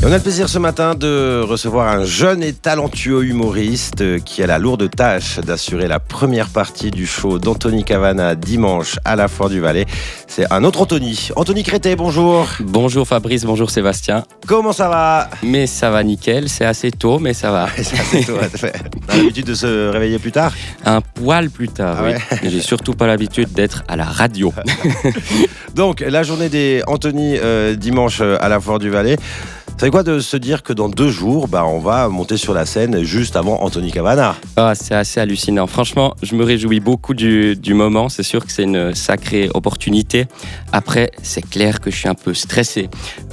On a le plaisir ce matin de recevoir un jeune et talentueux humoriste qui a la lourde tâche d'assurer la première partie du show d'Anthony Cavana dimanche à la Foire du Valais. C'est un autre Anthony. Anthony Crétet, bonjour. Bonjour Fabrice, bonjour Sébastien. Comment ça va ? Mais ça va nickel, c'est assez tôt, mais ça va. C'est assez tôt, on a l'habitude de se réveiller plus tard ? Un poil plus tard, oui. J'ai surtout pas l'habitude d'être à la radio. Donc, la journée des Anthony dimanche à la Foire du Valais. C'est quoi de se dire que dans 2 jours, on va monter sur la scène juste avant Anthony Cavana ? C'est assez hallucinant. Franchement, je me réjouis beaucoup du moment. C'est sûr que c'est une sacrée opportunité. Après, c'est clair que je suis un peu stressé.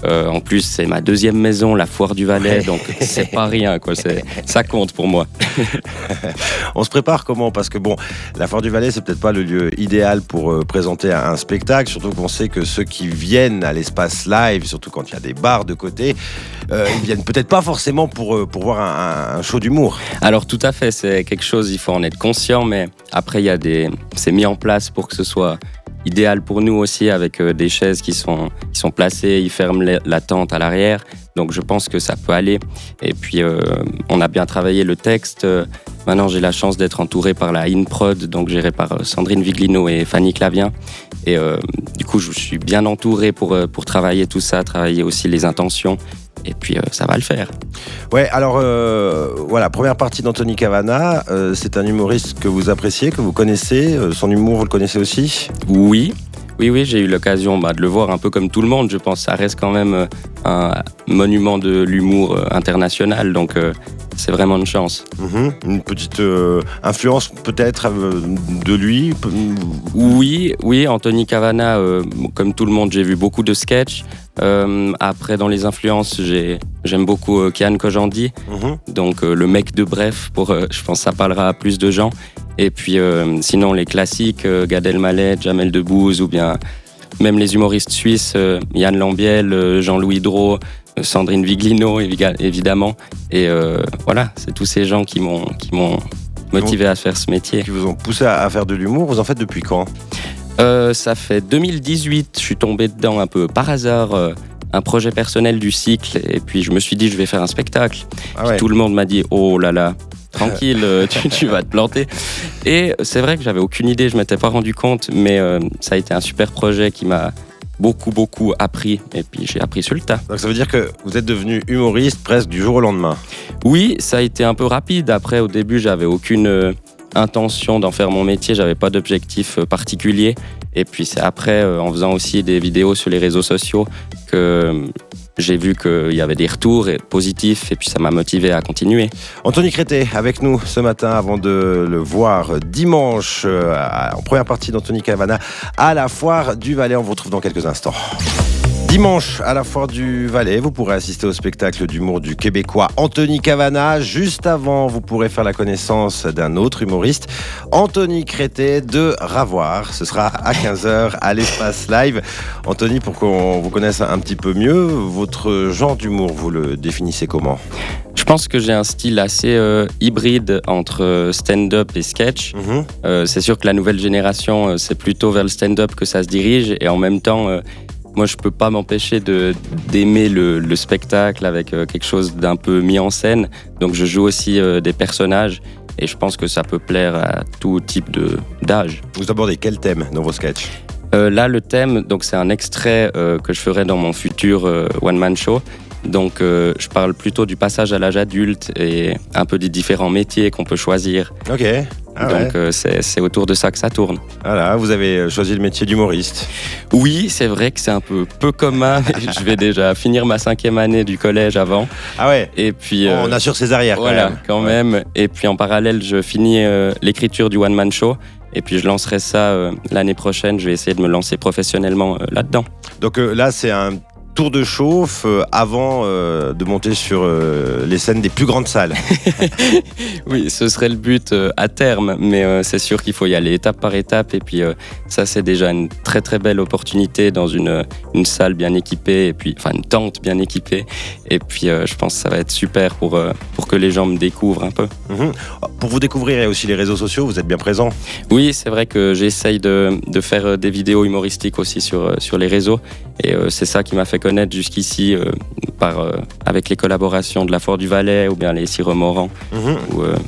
En plus, c'est ma 2e maison, la Foire du Valais, donc c'est pas rien, quoi. Ça compte pour moi. On se prépare comment ? Parce que la Foire du Valais, c'est peut-être pas le lieu idéal pour présenter un spectacle, surtout qu'on sait que ceux qui viennent à l'espace live, surtout quand il y a des bars de côté, ils viennent peut-être pas forcément pour voir un show d'humour. Alors tout à fait, c'est quelque chose, il faut en être conscient, mais après c'est mis en place pour que ce soit idéal pour nous aussi, avec des chaises qui sont placées, ils ferment la tente à l'arrière, donc je pense que ça peut aller. Et puis on a bien travaillé le texte. Maintenant j'ai la chance d'être entouré par la InProd, donc géré par Sandrine Viglino et Fanny Clavien. Et du coup je suis bien entouré pour travailler tout ça, travailler aussi les intentions. Et puis ça va le faire. Ouais, alors voilà, première partie d'Anthony Cavana, c'est un humoriste que vous appréciez, que vous connaissez, son humour vous le connaissez aussi ? Oui, j'ai eu l'occasion de le voir un peu comme tout le monde, je pense. Ça reste quand même un monument de l'humour international, donc c'est vraiment une chance. Une petite influence peut-être de lui ? Oui, Anthony Cavana, comme tout le monde, j'ai vu beaucoup de sketchs. Après, dans les influences, j'aime beaucoup Kian Kojandi, donc le mec de Bref, je pense que ça parlera à plus de gens. Et puis sinon les classiques, Gad Elmaleh, Jamel Debbouze, ou bien même les humoristes suisses, Yann Lambiel, Jean-Louis Drault, Sandrine Viglino évidemment. Et voilà, c'est tous ces gens qui m'ont motivé à faire ce métier. Qui vous ont poussé à faire de l'humour. Vous en faites depuis quand ? Ça fait 2018, je suis tombé dedans un peu par hasard, un projet personnel du cycle, et puis je me suis dit je vais faire un spectacle. Tout le monde m'a dit oh là là, tranquille, tu vas te planter. Et c'est vrai que j'avais aucune idée, je m'étais pas rendu compte, mais ça a été un super projet qui m'a beaucoup appris, et puis j'ai appris sur le tas. Donc ça veut dire que vous êtes devenu humoriste presque du jour au lendemain ? Oui, ça a été un peu rapide. Après, au début, j'avais aucune intention d'en faire mon métier, j'avais pas d'objectif particulier. Et puis c'est après, en faisant aussi des vidéos sur les réseaux sociaux, que j'ai vu qu'il y avait des retours positifs, et puis ça m'a motivé à continuer. Anthony Crétet avec nous ce matin avant de le voir dimanche en première partie d'Anthony Cavana à la Foire du Valais. On vous retrouve dans quelques instants. Dimanche, à la Foire du Valais, vous pourrez assister au spectacle d'humour du Québécois Anthony Cavana. Juste avant, vous pourrez faire la connaissance d'un autre humoriste, Anthony Crétet de Ravoir. Ce sera à 15h à l'Espace Live. Anthony, pour qu'on vous connaisse un petit peu mieux, votre genre d'humour, vous le définissez comment ? Je pense que j'ai un style assez hybride entre stand-up et sketch. C'est sûr que la nouvelle génération, c'est plutôt vers le stand-up que ça se dirige, et en même temps... moi, je peux pas m'empêcher d'aimer le spectacle avec quelque chose d'un peu mis en scène. Donc, je joue aussi des personnages, et je pense que ça peut plaire à tout type d'âge. Vous abordez quel thème dans vos sketchs ? Là, le thème, donc, c'est un extrait que je ferai dans mon futur one-man show. Donc, je parle plutôt du passage à l'âge adulte et un peu des différents métiers qu'on peut choisir. Ok. Donc, c'est autour de ça que ça tourne. Voilà, vous avez choisi le métier d'humoriste. Oui, c'est vrai que c'est un peu commun. Je vais déjà finir ma 5e année du collège avant. Ah ouais. Et puis, on assure ses arrières quand même. Et puis, en parallèle, je finis l'écriture du one-man show. Et puis, je lancerai ça l'année prochaine. Je vais essayer de me lancer professionnellement là-dedans. Donc là, c'est un tour de chauffe avant de monter sur les scènes des plus grandes salles. Oui, ce serait le but à terme, mais c'est sûr qu'il faut y aller étape par étape, et puis ça c'est déjà une très très belle opportunité dans une salle bien équipée, et puis, enfin une tente bien équipée, et puis je pense que ça va être super pour que les gens me découvrent un peu. Pour vous découvrir, il y a aussi les réseaux sociaux, vous êtes bien présent. Oui, c'est vrai que j'essaye de faire des vidéos humoristiques aussi sur les réseaux, et c'est ça qui m'a fait connaître jusqu'ici avec les collaborations de la Foire du Valais ou bien les Siromorans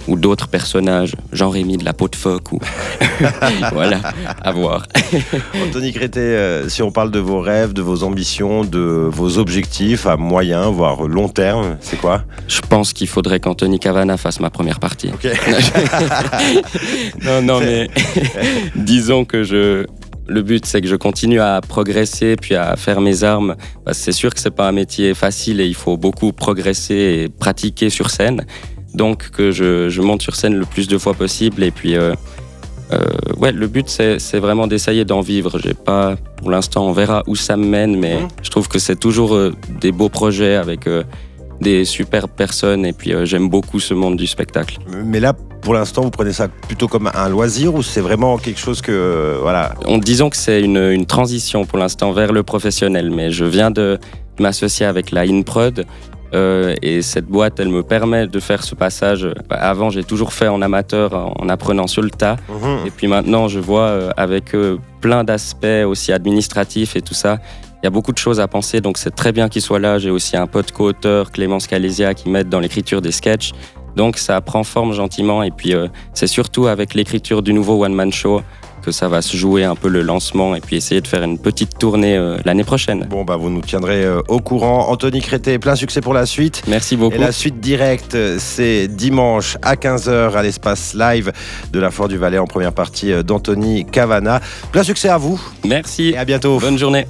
ou d'autres personnages, Jean-Rémy de la Peau de Phoque ou voilà, à voir. Anthony Crétet, si on parle de vos rêves, de vos ambitions, de vos objectifs à moyen, voire long terme, c'est quoi? Je pense qu'il faudrait qu'Anthony Cavana fasse ma première partie. Okay. non, mais disons que le but, c'est que je continue à progresser puis à faire mes armes. C'est sûr que c'est pas un métier facile et il faut beaucoup progresser et pratiquer sur scène. Donc que je monte sur scène le plus de fois possible. Et puis, le but, c'est vraiment d'essayer d'en vivre. J'ai pas, pour l'instant, on verra où ça me mène, mais je trouve que c'est toujours des beaux projets avec des superbes personnes. Et puis, j'aime beaucoup ce monde du spectacle. Mais là, pour l'instant, vous prenez ça plutôt comme un loisir ou c'est vraiment quelque chose que... voilà. Disons que c'est une transition pour l'instant vers le professionnel, mais je viens de m'associer avec la InProd et cette boîte, elle me permet de faire ce passage. Avant, j'ai toujours fait en amateur, en apprenant sur le tas. Et puis maintenant, je vois avec plein d'aspects aussi administratifs et tout ça. Il y a beaucoup de choses à penser, donc c'est très bien qu'il soit là. J'ai aussi un pote co-auteur, Clémence Calésia, qui m'aide dans l'écriture des sketchs. Donc ça prend forme gentiment et puis c'est surtout avec l'écriture du nouveau One Man Show que ça va se jouer un peu le lancement et puis essayer de faire une petite tournée l'année prochaine. Bon, vous nous tiendrez au courant. Anthony Crétet, plein succès pour la suite. Merci beaucoup. Et la suite directe, c'est dimanche à 15h à l'espace live de la Foire du Valais en première partie d'Anthony Cavana. Plein succès à vous. Merci. Et à bientôt. Bonne journée.